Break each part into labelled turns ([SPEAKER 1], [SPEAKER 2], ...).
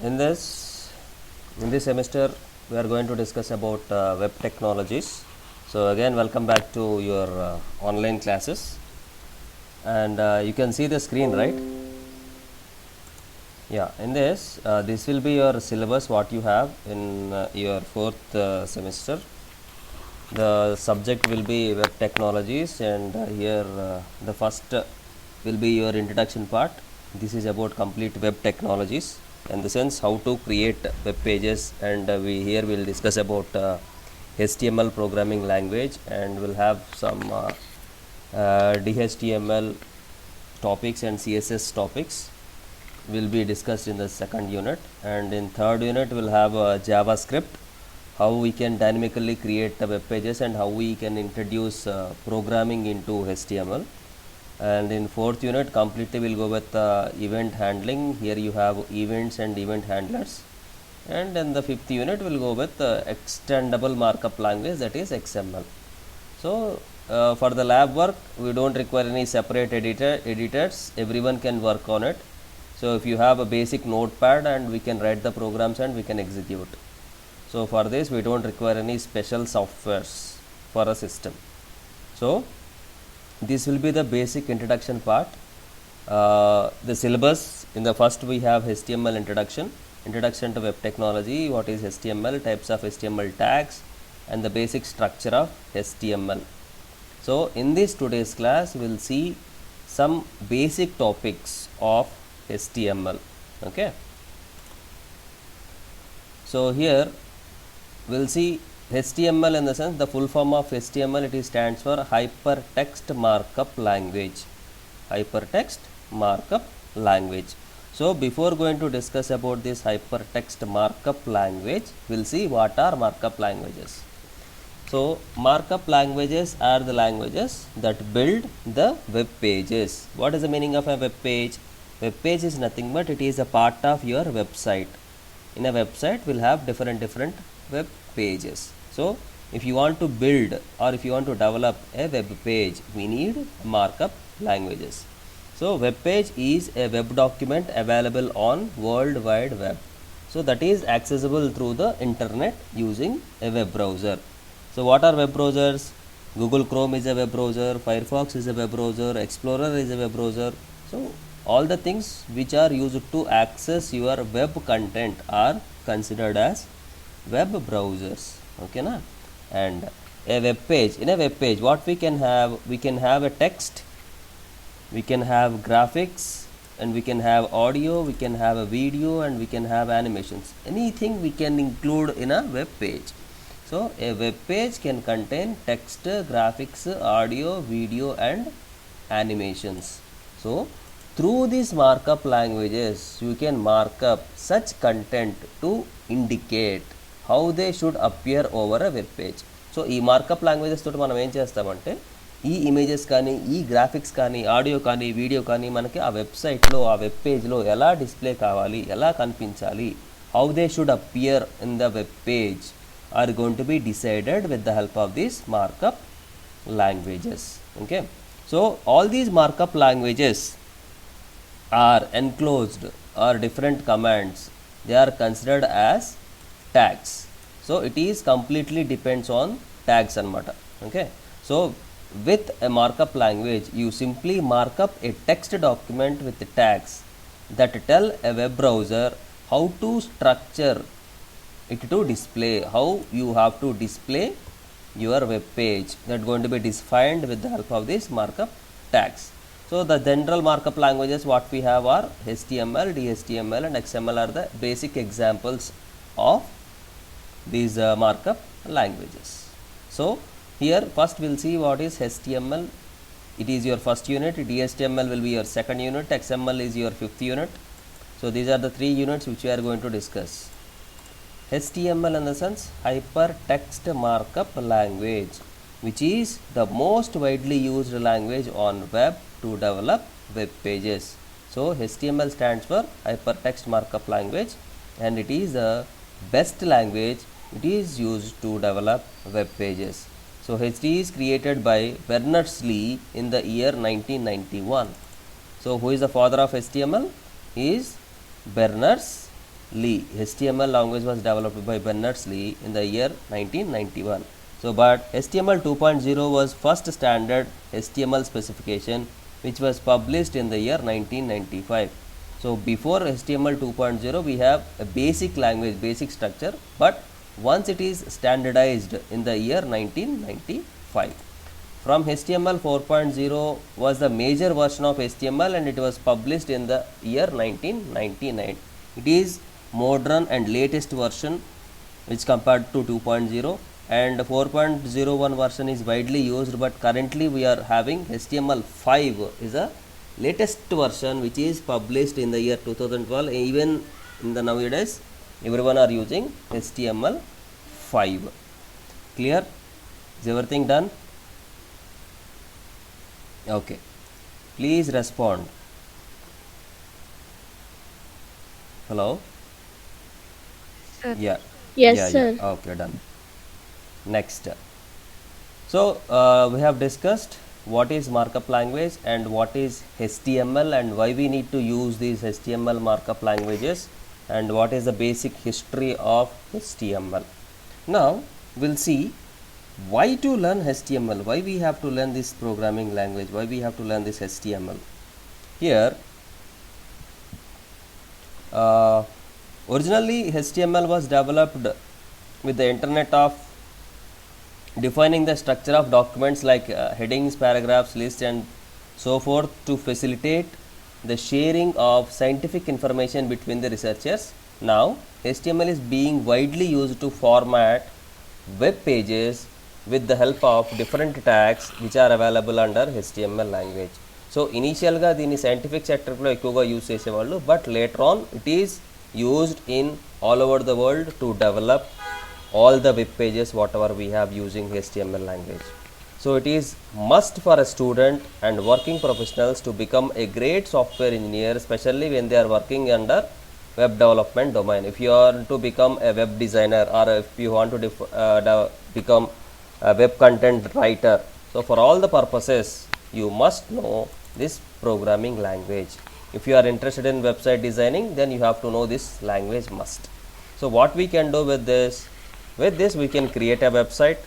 [SPEAKER 1] In this semester, we are going to discuss about web technologies. So again, welcome back to your online classes, and you can see the screen, right? Yeah. In this will be your syllabus. What you have in your fourth semester. The subject will be web technologies, and here the first will be your introduction part. This is about complete web technologies, in the sense how to create web pages, and we here will discuss about HTML programming language, and we'll have some DHTML topics and CSS topics will be discussed in the second unit, and in third unit we'll have JavaScript, how we can dynamically create the web pages and how we can introduce programming into HTML. And in fourth unit completely we'll go with event handling. Here you have events and event handlers, and in the fifth unit we'll go with extendable markup language, that is XML. So for the lab work we don't require any separate editors, everyone can work on it. So if you have a basic notepad, and we can write the programs and we can execute. So for this we don't require any special softwares for a system. So this will be the basic introduction part. The syllabus, in the first we have HTML introduction to web technology, what is HTML, types of HTML tags, and the basic structure of HTML. So in this today's class we will see some basic topics of HTML. Okay. So here we'll see HTML, in the sense the full form of HTML, it stands for Hypertext Markup Language. Hypertext Markup Language. So before going to discuss about this hypertext markup language, we'll see what are markup languages. So markup languages are the languages that build the web pages. What is the meaning of a web page? Web page is nothing but it is a part of your website. In a website we'll have different web pages. So if you want to build or if you want to develop a web page, we need markup languages. So web page is a web document available on World Wide Web. So that is accessible through the internet using a web browser. So what are web browsers? Google Chrome is a web browser, Firefox is a web browser, Explorer is a web browser. So all the things which are used to access your web content are considered as web browsers. Okay na? And a web page, in a web page what we can have a text, we can have graphics, and we can have audio, we can have a video, and we can have animations. Anything we can include in a web page. So a web page can contain text, graphics, audio, video, and animations. So through these markup languages you can mark up such content to indicate how they should appear over a web page. So ఈ markup languages తోటి మనం ఏం చేస్తామంటే ఈ images కానీ, ఈ graphics కానీ, audio కానీ, వీడియో కానీ మనకి ఆ వెబ్సైట్లో, ఆ వెబ్ పేజ్లో ఎలా డిస్ప్లే కావాలి, ఎలా కనిపించాలి, how they should appear in the web page are going to be decided with the help of these markup languages. Okay. So all these markup languages are enclosed or different commands, they are considered as tags. So it is completely depends on tags anamata. Okay. So with a markup language you simply mark up a text document with tags that tell a web browser how to structure it to display, how you have to display your web page, that going to be defined with the help of these markup tags. So the general markup languages what we have are HTML, DHTML, and XML are the basic examples of these markup languages. So here first we'll see what is HTML. It is your first unit, DHTML will be your second unit, XML is your fifth unit. So these are the three units which we are going to discuss. HTML, in the sense hypertext markup language, which is the most widely used language on web to develop web pages. So HTML stands for hypertext markup language, and it is the best language, it is used to develop web pages. So HT is created by Berners-Lee in the year 1991. So who is the father of HTML? He is Berners Lee. HTML language was developed by Berners-Lee in the year 1991. So, but HTML 2.0 was first standard HTML specification which was published in the year 1995. So, before HTML 2.0 we have a basic language, basic structure, but once it is standardized in the year 1995. From HTML 4.0 was the major version of HTML and it was published in the year 1999. It is modern and latest version which compared to 2.0, and 4.01 version is widely used, but currently we are having HTML5 is a latest version which is published in the year 2012. Even in the nowadays everyone are using HTML5. Clear? Is everything done? Okay, please respond. Hello?
[SPEAKER 2] Sir.
[SPEAKER 1] Yeah.
[SPEAKER 3] Yes, sir.
[SPEAKER 1] Okay, done. Next. So, we have discussed what is markup language and what is HTML and why we need to use these HTML markup languages and what is the basic history of HTML. Now, we'll see why to learn HTML, why we have to learn this programming language, why we have to learn this HTML. Here, originally HTML was developed with the intent of defining the structure of documents like headings, paragraphs, lists and so forth to facilitate the sharing of scientific information between the researchers. Now, HTML is being widely used to format web pages with the help of different tags which are available under HTML language. So, initial ga దీన్ని scientific sector లో ఎక్కువగా use చేసేవాళ్ళు, but later on it is used in all over the world to develop all the web pages whatever we have using HTML language. So, it is must for a student and working professionals to become a great software engineer, especially when they are working under web development domain. If you are to become a web designer or if you want to become a web content writer, so for all the purposes you must know this programming language. If you are interested in website designing, then you have to know this language must. So, what we can do with this? With this we can create a website,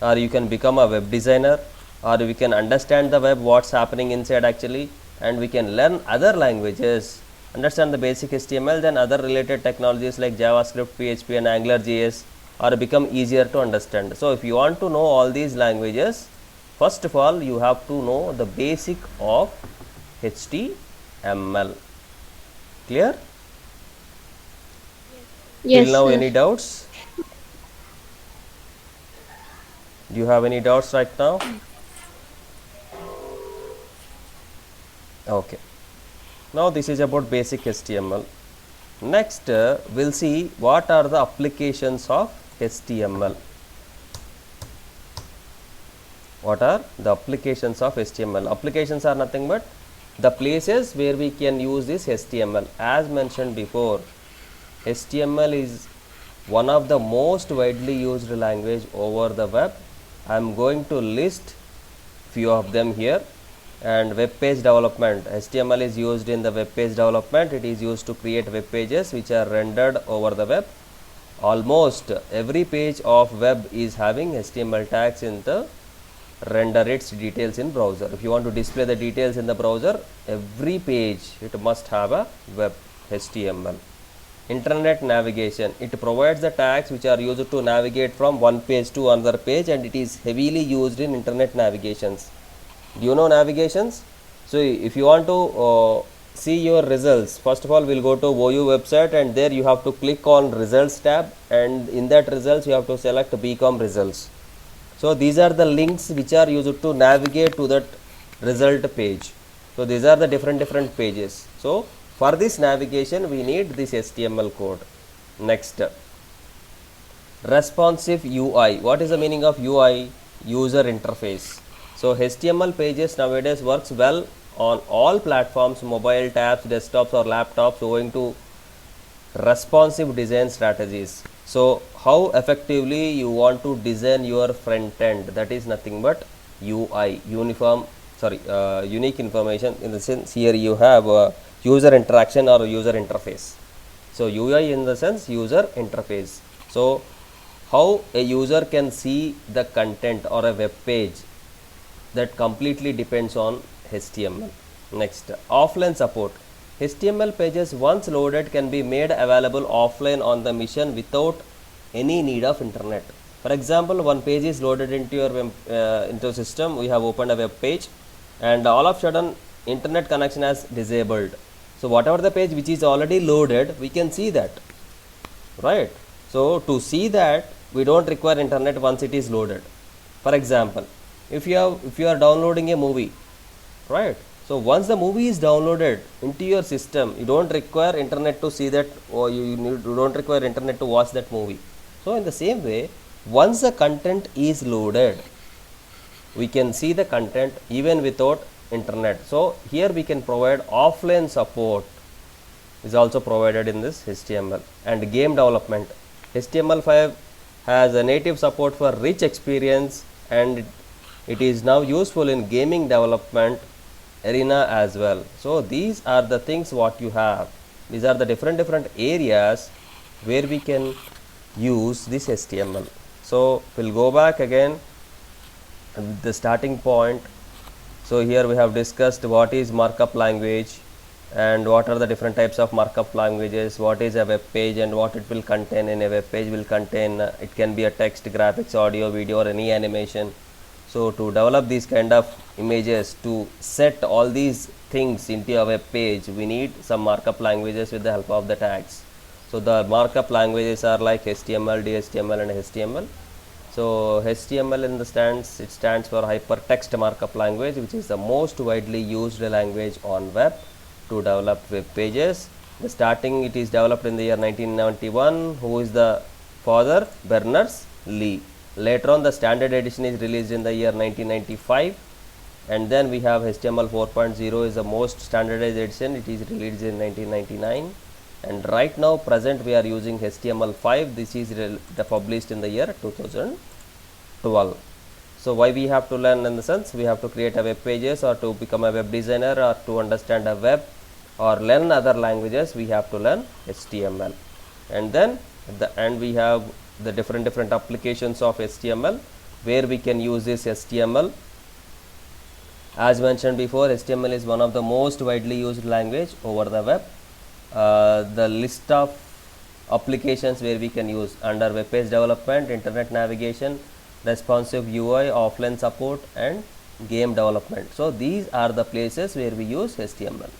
[SPEAKER 1] or you can become a web designer, or we can understand the web, what's happening inside actually, and we can learn other languages, understand the basic HTML, then other related technologies like JavaScript, PHP and AngularJS are become easier to understand. So, if you want to know all these languages, first of all you have to know the basic of HTML. Clear?
[SPEAKER 3] Yes,
[SPEAKER 1] Till now,
[SPEAKER 3] sir.
[SPEAKER 1] any doubts? Do you have any doubts right now? Okay. Now, this is about basic HTML. Next, we'll see what are the applications of HTML. What are the applications of HTML? Applications are nothing but the places where we can use this HTML. As mentioned before, HTML is one of the most widely used language over the web. I am going to list few of them here. And web page development, HTML is used in the web page development. It is used to create web pages which are rendered over the web. Almost every page of web is having HTML tags in the render its details in browser. If you want to display the details in the browser, every page it must have a web HTML. Internet navigation, it provides the tags which are used to navigate from one page to another page, and it is heavily used in internet navigations. Do you know navigations? So, if you want to see your results, first of all we will go to OU website, and there you have to click on results tab, and in that results you have to select BCom results. So, these are the links which are used to navigate to that result page. So, these are the different pages. So, for this navigation we need this HTML code. Next, responsive UI. What is the meaning of UI? User interface. So, HTML pages nowadays works well on all platforms, mobile, tabs, desktops or laptops, owing to responsive design strategies. So, how effectively you want to design your front end, that is nothing but UI, unique information. In the sense here you have user interaction or user interface. So UI in the sense user interface. So how a user can see the content or a web page, that completely depends on HTML. Next, offline support. HTML pages once loaded can be made available offline on the machine without any need of internet. For example, one page is loaded into your into system. We have opened a web page, and all of a sudden internet connection has disabled. So whatever the page which is already loaded, we can see that, right? So to see that, we don't require internet once it is loaded. For example, if you are downloading a movie, right? So once the movie is downloaded into your system, you don't require internet to see that, or you don't require internet to watch that movie. So in the same way, once the content is loaded, we can see the content even without internet. So here we can provide offline support is also provided in this HTML. And game development. HTML5 has a native support for rich experience, and it is now useful in gaming development arena as well. So these are the things what you have. These are the different areas where we can use this HTML. So we'll go back again at the starting point. So here we have discussed what is markup language and what are the different types of markup languages, what is a web page and what it will contain. In a web page will contain, it can be a text, graphics, audio, video, or any animation. So to develop these kind of images, to set all these things into a web page, we need some markup languages with the help of the tags. So the markup languages are like HTML, DHTML and HTML. So HTML it stands for hypertext markup language, which is the most widely used language on web to develop web pages. The starting, it is developed in the year 1991. Who is the father? Berners-Lee. Later on, the standard edition is released in the year 1995, and then we have HTML 4.0 is the most standardized edition. It is released in 1999, and right now present we are using HTML5. This is published in the year 2012. So why we have to learn? In the sense, we have to create a web pages, or to become a web designer, or to understand a web, or learn other languages, we have to learn HTML. And then at the end we have the different applications of HTML where we can use this HTML. As mentioned before, HTML is one of the most widely used language over the web. The list of applications where we can use under web page development, internet navigation, responsive UI, offline support and game development. So these are the places where we use HTML.